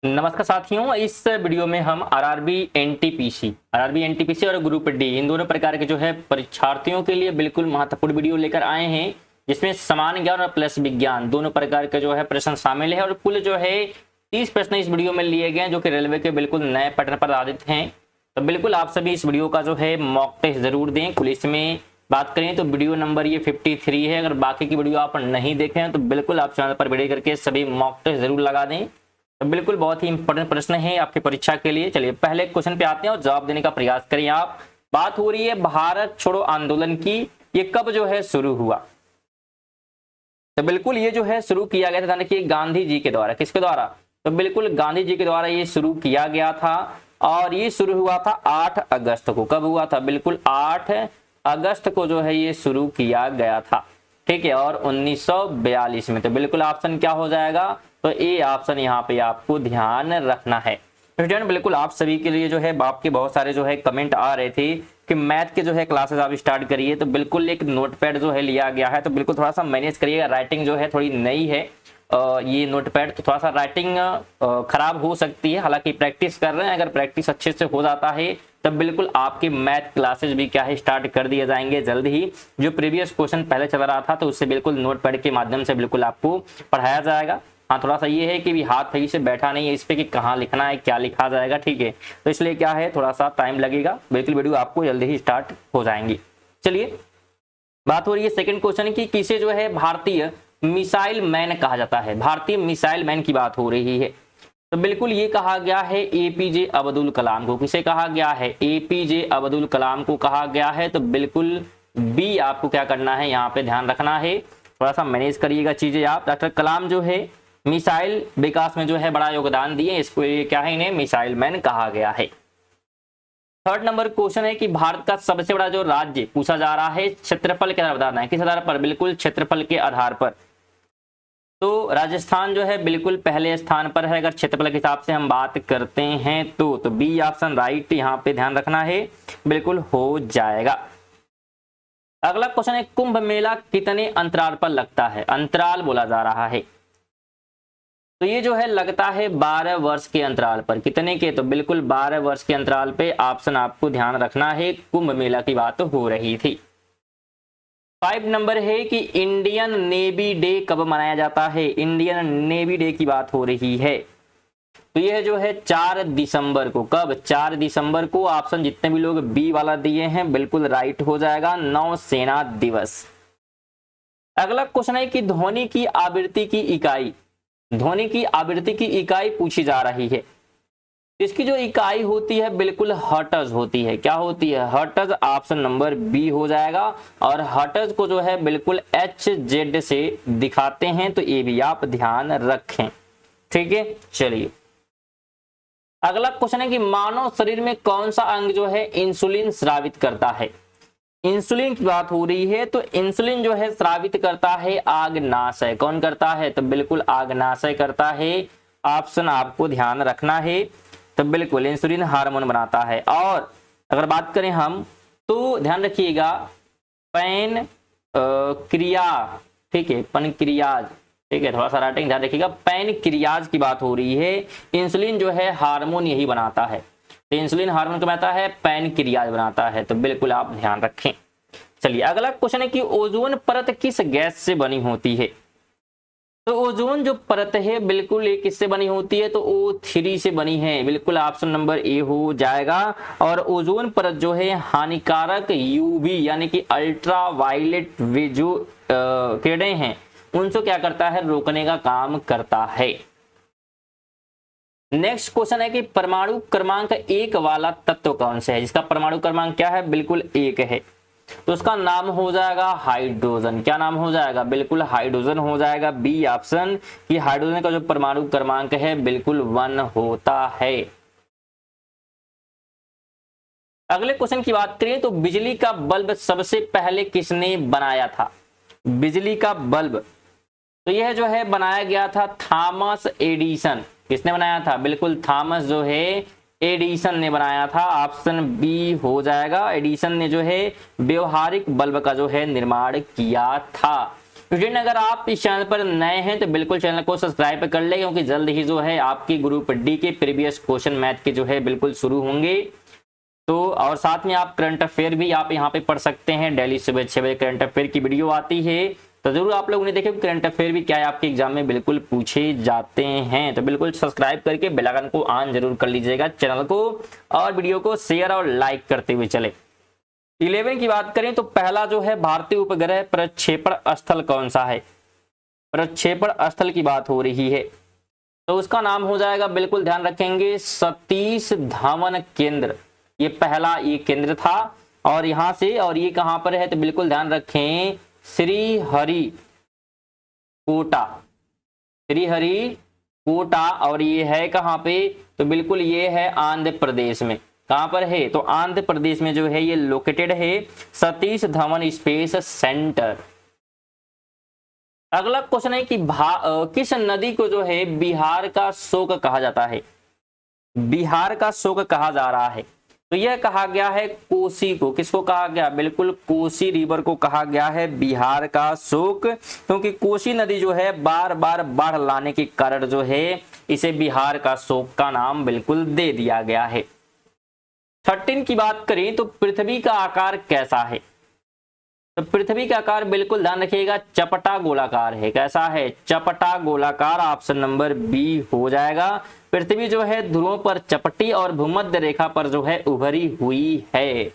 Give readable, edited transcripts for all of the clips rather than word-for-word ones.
नमस्कार साथियों, इस वीडियो में हम आरआरबी एनटीपीसी और ग्रुप डी इन दोनों प्रकार के जो है परीक्षार्थियों के लिए बिल्कुल महत्वपूर्ण वीडियो लेकर आए हैं, जिसमें सामान्य ज्ञान और प्लस विज्ञान दोनों प्रकार के जो है प्रश्न शामिल है। और कुल जो है 30 प्रश्न इस वीडियो में लिए गए हैं, जो कि रेलवे के बिल्कुल नए पैटर्न पर आधारित हैं। तो बिल्कुल आप सभी इस वीडियो का जो है मॉक टेस्ट जरूर दें। कुल इसमें बात करें तो वीडियो नंबर ये 53 है। अगर बाकी की वीडियो आप नहीं देखे हैं तो बिल्कुल आप चैनल पर वीडियो करके सभी मॉक टेस्ट जरूर लगा दें। तो बिल्कुल बहुत ही इंपॉर्टेंट प्रश्न है आपकी परीक्षा के लिए। चलिए पहले क्वेश्चन पे आते हैं और जवाब देने का प्रयास करिए आप। बात हो रही है भारत छोड़ो आंदोलन की, ये कब जो है शुरू हुआ? तो बिल्कुल ये जो है शुरू किया गया था, देखिए गांधी जी के द्वारा। किसके द्वारा? तो बिल्कुल गांधी जी के द्वारा ये शुरू किया गया था और ये शुरू हुआ था 8 अगस्त को। कब हुआ था? बिल्कुल 8 अगस्त को जो है ये शुरू किया गया था, ठीक है, और 1942 में। तो बिल्कुल ऑप्शन क्या हो जाएगा? तो ए ऑप्शन यहाँ पे आपको ध्यान रखना है। स्टूडेंट बिल्कुल आप सभी के लिए जो है आपके बहुत सारे जो है कमेंट आ रहे थे कि मैथ के जो है क्लासेस आप स्टार्ट करिए, तो बिल्कुल एक नोटपैड जो है लिया गया है, तो बिल्कुल थोड़ा सा मैनेज करिएगा। राइटिंग जो है थोड़ी नई है, ये नोटपैड, तो थोड़ा सा राइटिंग खराब हो सकती है। हालांकि प्रैक्टिस कर रहे हैं, अगर प्रैक्टिस अच्छे से हो जाता है तब बिल्कुल आपकी मैथ क्लासेस भी क्या है स्टार्ट कर दिए जाएंगे जल्द ही। जो प्रीवियस क्वेश्चन पहले चल रहा था तो उससे बिल्कुल नोटपैड के माध्यम से बिल्कुल आपको पढ़ाया जाएगा। हाँ, थोड़ा सा ये है कि भी हाथ सही से बैठा नहीं है इस पे कि कहाँ लिखना है, क्या लिखा जाएगा, ठीक है। तो इसलिए क्या है थोड़ा सा टाइम लगेगा, बिल्कुल वीडियो आपको जल्दी ही स्टार्ट हो जाएंगी। चलिए बात हो रही है सेकंड क्वेश्चन की, किसे जो है भारतीय मिसाइल मैन कहा जाता है? भारतीय मिसाइल मैन की बात हो रही है। तो बिल्कुल ये कहा गया है एपीजे अब्दुल कलाम को। किसे कहा गया है? एपीजे अब्दुल कलाम को कहा गया है। तो बिल्कुल बी आपको क्या करना है, यहाँ पे ध्यान रखना है, थोड़ा सा मैनेज करिएगा चीजें आप। डॉक्टर कलाम जो है मिसाइल विकास में जो है बड़ा योगदान दिए, इसको ये क्या है, इन्हें मिसाइल मैन कहा गया है। थर्ड नंबर क्वेश्चन है कि भारत का सबसे बड़ा जो राज्य पूछा जा रहा है क्षेत्रफल के आधार बताना है। किस आधार पर? बिल्कुल क्षेत्रफल के आधार पर। तो राजस्थान जो है बिल्कुल पहले स्थान पर है अगर क्षेत्रफल के हिसाब से हम बात करते हैं तो बी ऑप्शन राइट यहाँ पे ध्यान रखना है, बिल्कुल हो जाएगा। अगला क्वेश्चन है कुंभ मेला कितने अंतराल पर लगता है? अंतराल बोला जा रहा है, तो ये जो है लगता है 12 वर्ष के अंतराल पर। कितने के? तो बिल्कुल 12 वर्ष के अंतराल पे ऑप्शन आपको ध्यान रखना है। कुंभ मेला की बात हो रही थी। 5 नंबर है कि इंडियन नेवी डे कब मनाया जाता है? इंडियन नेवी डे की बात हो रही है, तो यह जो है 4 दिसंबर को। कब? 4 दिसंबर को। ऑप्शन जितने भी लोग बी वाला दिए हैं बिल्कुल राइट हो जाएगा, नौसेना दिवस। अगला क्वेश्चन है कि ध्वनि की आवृत्ति की इकाई, ध्वनि की आवृत्ति की इकाई पूछी जा रही है। इसकी जो इकाई होती है बिल्कुल हर्ट्ज होती है। क्या होती है? हर्ट्ज। ऑप्शन नंबर बी हो जाएगा। और हर्ट्ज को जो है बिल्कुल HZ से दिखाते हैं, तो ये भी आप ध्यान रखें, ठीक है। चलिए अगला क्वेश्चन है कि मानव शरीर में कौन सा अंग जो है इंसुलिन स्रावित करता है? इंसुलिन की बात हो रही है, तो इंसुलिन जो है स्रावित करता है आग्नाशय। कौन करता है? तो बिल्कुल आग्नाशय करता है। ऑप्शन आपको ध्यान रखना है। तो बिल्कुल इंसुलिन हार्मोन बनाता है। और अगर बात करें हम तो ध्यान रखिएगा पैन क्रिया, ठीक है, पनक्रियाज, ठीक है, थोड़ा सा राइटिंग ध्यान रखिएगा। पैन क्रियाज की बात हो रही है। इंसुलिन जो है हार्मोन यही बनाता है, तो इंसुलिन हार्मोन क्या बनाता है? पैन क्रियाज बनाता है, तो बिल्कुल आप ध्यान रखें। चलिए अगला क्वेश्चन है कि ओजोन परत किस गैस से बनी होती है? तो ओजोन जो परत है बिल्कुल ये किससे बनी होती है? तो O3 से बनी है, बिल्कुल ऑप्शन नंबर ए हो जाएगा। और ओजोन परत जो है हानिकारक यूवी यानी कि अल्ट्रा वायलेट जो किरणें हैं उनसे क्या करता है? रोकने का काम करता है। नेक्स्ट क्वेश्चन है कि परमाणु क्रमांक 1 वाला तत्व कौन सा है? जिसका परमाणु क्रमांक क्या है? बिल्कुल 1 है, तो उसका नाम हो जाएगा हाइड्रोजन। क्या नाम हो जाएगा? बिल्कुल हाइड्रोजन हो जाएगा। बी ऑप्शन कि हाइड्रोजन का जो परमाणु क्रमांक है बिल्कुल 1 होता है। अगले क्वेश्चन की बात करें तो बिजली का बल्ब सबसे पहले किसने बनाया था? बिजली का बल्ब, तो यह जो है बनाया गया था थॉमस एडिसन। किसने बनाया था? बिल्कुल थॉमस जो है एडिसन ने बनाया था। ऑप्शन बी हो जाएगा। एडिसन ने जो है व्यवहारिक बल्ब का जो है निर्माण किया था। स्टूडेंट अगर आप इस चैनल पर नए हैं तो बिल्कुल चैनल को सब्सक्राइब कर ले, क्योंकि जल्द ही जो है आपकी ग्रुप डी के प्रीवियस क्वेश्चन मैथ के जो है बिल्कुल शुरू होंगे। तो और साथ में आप करंट अफेयर भी आप यहाँ पे पढ़ सकते हैं। डेली सुबह 6 बजे करंट अफेयर की वीडियो आती है, तो जरूर आप लोगों ने देखे करंट अफेयर भी क्या है आपके एग्जाम में बिल्कुल पूछे जाते हैं। तो बिल्कुल सब्सक्राइब करके बेल आइकन को ऑन जरूर कर लीजिएगा चैनल को, और वीडियो को शेयर और लाइक करते हुए चले। 11 की बात करें तो पहला जो है भारतीय उपग्रह प्रक्षेपण स्थल कौन सा है? प्रक्षेपण स्थल की बात हो रही है तो उसका नाम हो जाएगा, बिल्कुल ध्यान रखेंगे, सतीश धवन केंद्र। ये पहला ये केंद्र था और यहां से, और ये कहां पर है तो बिल्कुल ध्यान रखें, श्रीहरिकोटा, श्रीहरिकोटा। और ये है कहां पे तो बिल्कुल ये है आंध्र प्रदेश में। कहां पर है तो आंध्र प्रदेश में जो है ये लोकेटेड है, सतीश धवन स्पेस सेंटर। अगला क्वेश्चन है कि किस नदी को जो है बिहार का शोक कहा जाता है? बिहार का शोक कहा जा रहा है तो यह कहा गया है कोसी को। किसको कहा गया? बिल्कुल कोसी रिवर को कहा गया है बिहार का शोक, क्योंकि कोसी नदी जो है बार बार बाढ़ लाने के कारण जो है इसे बिहार का शोक का नाम बिल्कुल दे दिया गया है। 13 की बात करें तो पृथ्वी का आकार कैसा है? तो पृथ्वी का आकार बिल्कुल ध्यान रखिएगा, चपटा गोलाकार है। कैसा है? चपटा गोलाकार। ऑप्शन नंबर बी हो जाएगा। पृथ्वी जो है ध्रुवों पर चपटी और भूमध्य रेखा पर जो है उभरी हुई है।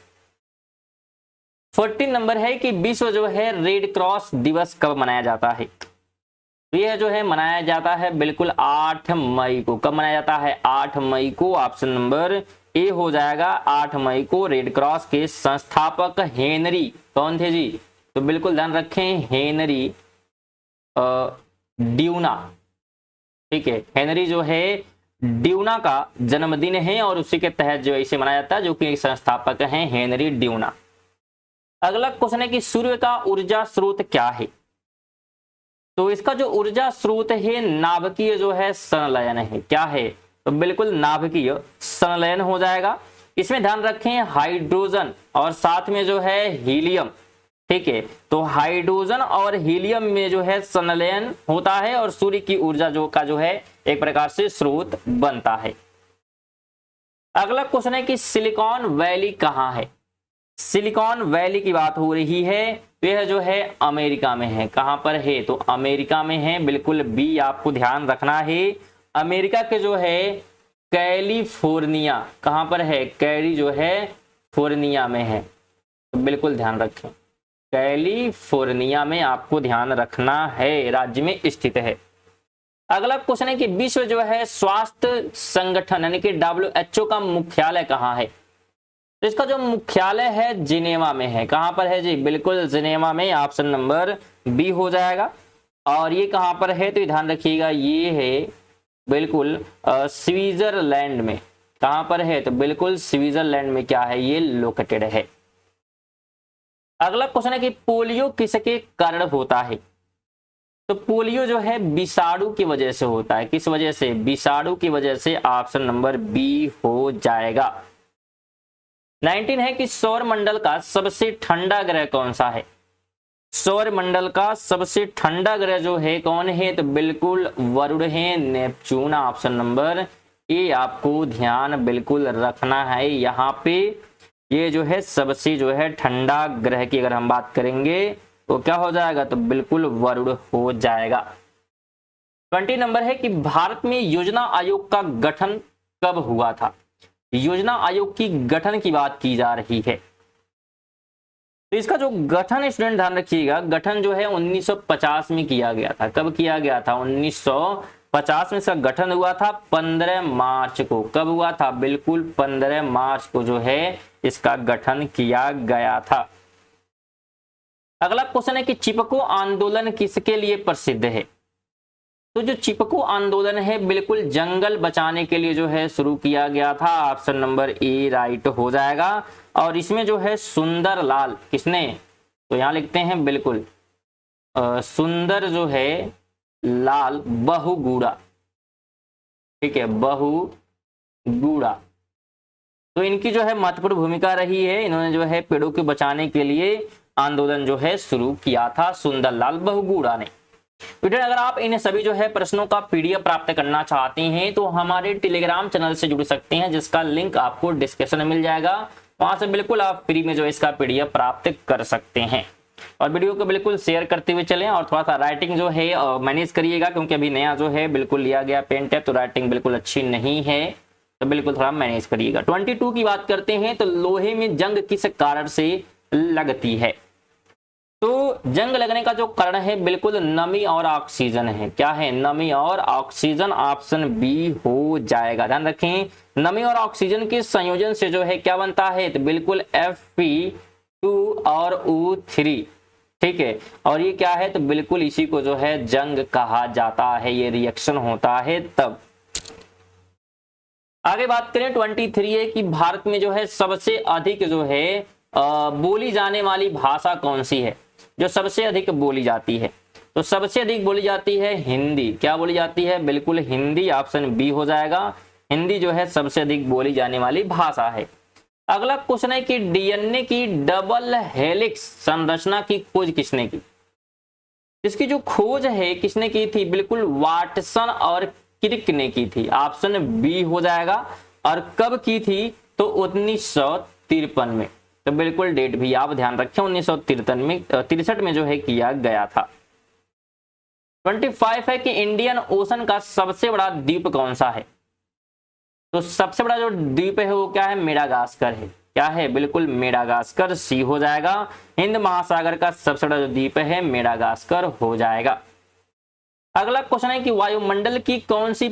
14 नंबर है कि विश्व जो है रेड क्रॉस दिवस कब मनाया जाता है? तो यह जो है मनाया जाता है बिल्कुल 8 मई को। कब मनाया जाता है? 8 मई को। ऑप्शन नंबर ए हो जाएगा, 8 मई को। रेड क्रॉस के संस्थापक हेनरी कौन थे जी? तो बिल्कुल ध्यान रखें, हेनरी ड्यूना। ठीक है, हेनरी जो है ड्यूना का जन्मदिन है और उसी के तहत जो इसे मनाया जाता है, जो कि संस्थापक हैं हेनरी ड्यूना। अगला क्वेश्चन है कि सूर्य का ऊर्जा स्रोत क्या है? तो इसका जो ऊर्जा स्रोत है नाभिकीय जो है संलयन है। क्या है? तो बिल्कुल नाभिकीय संलयन हो जाएगा। इसमें ध्यान रखें हाइड्रोजन और साथ में जो है हीलियम। ठीक है, तो हाइड्रोजन और हीलियम में जो है संलयन होता है और सूर्य की ऊर्जा जो का जो है एक प्रकार से स्रोत बनता है। अगला क्वेश्चन है कि सिलिकॉन वैली कहाँ है? सिलिकॉन वैली की बात हो रही है तो यह जो है अमेरिका में है। कहां पर है? तो अमेरिका में है। बिल्कुल बी आपको ध्यान रखना है। अमेरिका के जो है कैलिफोर्निया, कहां पर है? कैली जो है फोर्निया में है, तो बिल्कुल ध्यान रखें, कैलिफोर्निया में आपको ध्यान रखना है, राज्य में स्थित है। अगला क्वेश्चन है कि विश्व जो है स्वास्थ्य संगठन यानी कि WHO का मुख्यालय कहाँ है? तो इसका जो मुख्यालय है जिनेवा में है। कहां पर है जी? बिल्कुल जिनेवा में। ऑप्शन नंबर बी हो जाएगा। और ये कहां पर है तो ध्यान रखिएगा, ये है बिल्कुल स्विट्जरलैंड में। कहां पर है? तो बिल्कुल स्विट्जरलैंड में क्या है? ये लोकेटेड है। अगला क्वेश्चन है कि पोलियो किसके कारण होता है? तो पोलियो जो है विषाणु की वजह से होता है। किस वजह से? विषाणु की वजह से। ऑप्शन नंबर बी हो जाएगा। 19 है कि सौर मंडल का सबसे ठंडा ग्रह कौन सा है? सौर मंडल का सबसे ठंडा ग्रह जो है कौन है? तो बिल्कुल वरुण है, नेपच्यून। ऑप्शन नंबर ए आपको ध्यान बिल्कुल रखना है यहाँ पे। ये जो है सबसे जो है ठंडा ग्रह की अगर हम बात करेंगे तो क्या हो जाएगा? तो बिल्कुल वरुण हो जाएगा। 20 नंबर है कि भारत में योजना आयोग का गठन कब हुआ था? योजना आयोग की गठन की बात की जा रही है। तो इसका जो गठन स्टूडेंट ध्यान रखिएगा, गठन जो है 1950 में किया गया था। कब किया गया था? 1950 में इसका गठन हुआ था 15 मार्च को। कब हुआ था? बिल्कुल 15 मार्च को जो है इसका गठन किया गया था। अगला क्वेश्चन है कि चिपको आंदोलन किसके लिए प्रसिद्ध है? तो जो चिपको आंदोलन है बिल्कुल जंगल बचाने के लिए जो है शुरू किया गया था। ऑप्शन नंबर ए राइट हो जाएगा। और इसमें जो है सुंदर लाल किसने? तो यहां लिखते हैं बिल्कुल सुंदर जो है लाल बहुगुणा। ठीक है, बहुगुणा। तो इनकी जो है महत्वपूर्ण भूमिका रही है। इन्होंने जो है पेड़ों को बचाने के लिए आंदोलन जो है शुरू किया था सुंदरलाल बहुगुणा ने। स्टूडेंट अगर आप इन सभी जो है प्रश्नों का पीडीएफ प्राप्त करना चाहते हैं तो हमारे टेलीग्राम चैनल से जुड़ सकते हैं, जिसका लिंक आपको डिस्क्रिप्शन में मिल जाएगा। वहां से बिल्कुल आप फ्री में जो है इसका पीडीएफ प्राप्त कर सकते हैं। और वीडियो को बिल्कुल शेयर करते हुए चलें और थोड़ा सा राइटिंग जो है मैनेज करिएगा, क्योंकि अभी नया जो है बिल्कुल लिया गया पेंट है तो राइटिंग बिल्कुल अच्छी नहीं है, तो बिल्कुल थोड़ा मैनेज करिएगा। 22 की बात करते हैं तो लोहे में जंग किस कारण से लगती है? तो जंग लगने का जो कारण है बिल्कुल नमी और ऑक्सीजन है। क्या है? नमी और ऑक्सीजन, ऑप्शन बी हो जाएगा। ध्यान रखें, नमी और ऑक्सीजन के संयोजन से जो है क्या बनता है? तो बिल्कुल Fe2 और O3, ठीक है। और ये क्या है? तो बिल्कुल इसी को जो है जंग कहा जाता है, ये रिएक्शन होता है तब। आगे बात करें 23 है कि भारत में जो है सबसे अधिक जो है बोली जाने वाली भाषा कौन सी है? जो सबसे अधिक बोली जाती है, तो सबसे अधिक बोली जाती है हिंदी। क्या बोली जाती है? बिल्कुल हिंदी, ऑप्शन बी हो जाएगा। हिंदी जो है सबसे अधिक बोली जाने वाली भाषा है। अगला क्वेश्चन है कि डीएनए की डबल हेलिक्स संरचना की खोज किसने की? इसकी जो खोज है किसने की थी? बिल्कुल वाटसन और क्रिक ने की थी, ऑप्शन बी हो जाएगा। और कब की थी? तो 1953 में। तो बिल्कुल डेट भी आप ध्यान रखें, 1963 में जो है किया गया था। 25 है कि इंडियन ओशन का सबसे बड़ा द्वीप कौन सा है? तो सबसे बड़ा जो द्वीप है वो क्या है? मेडागास्कर है। क्या है? बिल्कुल मेडागास्कर, सी हो जाएगा। हिंद महासागर का सबसे बड़ा जो द्वीप है मेडागास्कर हो जाएगा। अगला क्वेश्चन है कि वायुमंडल की कौन सी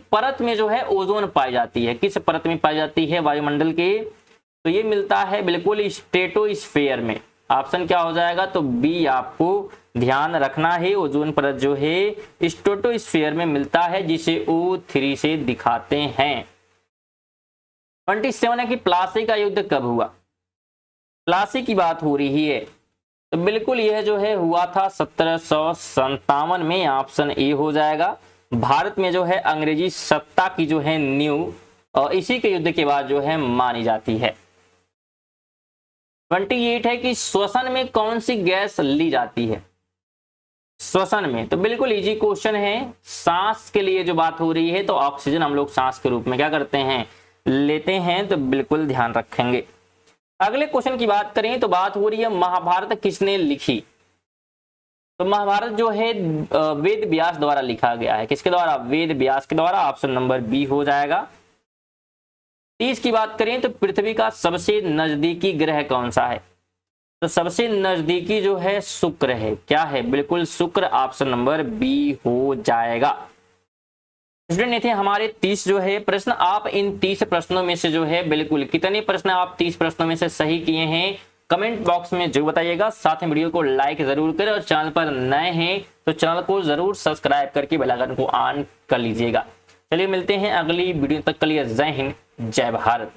परत में जो है ओजोन पाई जाती है? किस परत में पाई जाती है वायुमंडल के? तो ये मिलता है बिल्कुल स्ट्रेटोस्फेयर में। ऑप्शन क्या हो जाएगा? तो बी आपको ध्यान रखना है। ओजोन परत जो है स्ट्रेटोस्फेयर में मिलता है, जिसे O3 से दिखाते हैं। 27 है कि प्लासी का युद्ध कब हुआ? प्लासी की बात हो रही है, तो बिल्कुल यह जो है हुआ था 1757 में, ऑप्शन ए हो जाएगा। भारत में जो है अंग्रेजी सत्ता की जो है नींव और इसी के युद्ध के बाद जो है मानी जाती है। 28 है कि श्वसन में कौन सी गैस ली जाती है? श्वसन में, तो बिल्कुल इजी क्वेश्चन है। सांस के लिए जो बात हो रही है तो ऑक्सीजन हम लोग सांस के रूप में क्या करते हैं? लेते हैं, तो बिल्कुल ध्यान रखेंगे। अगले क्वेश्चन की बात करें तो बात हो रही है महाभारत किसने लिखी? तो महाभारत जो है वेद व्यास द्वारा लिखा गया है। किसके द्वारा? वेद व्यास के द्वारा, ऑप्शन नंबर बी हो जाएगा। 30 की बात करें तो पृथ्वी का सबसे नजदीकी ग्रह कौन सा है? तो सबसे नजदीकी जो है शुक्र है। क्या है? बिल्कुल शुक्र, ऑप्शन नंबर बी हो जाएगा। स्टूडेंट, ये थे हमारे 30 जो है प्रश्न। आप इन 30 प्रश्नों में से जो है बिल्कुल कितने प्रश्न आप 30 प्रश्नों में से सही किए हैं कमेंट बॉक्स में जरूर बताइएगा। साथ में वीडियो को लाइक जरूर करें और चैनल पर नए हैं तो चैनल को जरूर सब्सक्राइब करके बेल आइकन को ऑन कर लीजिएगा। चलिए मिलते हैं अगली वीडियो तक के लिए। जय हिंद, जय भारत।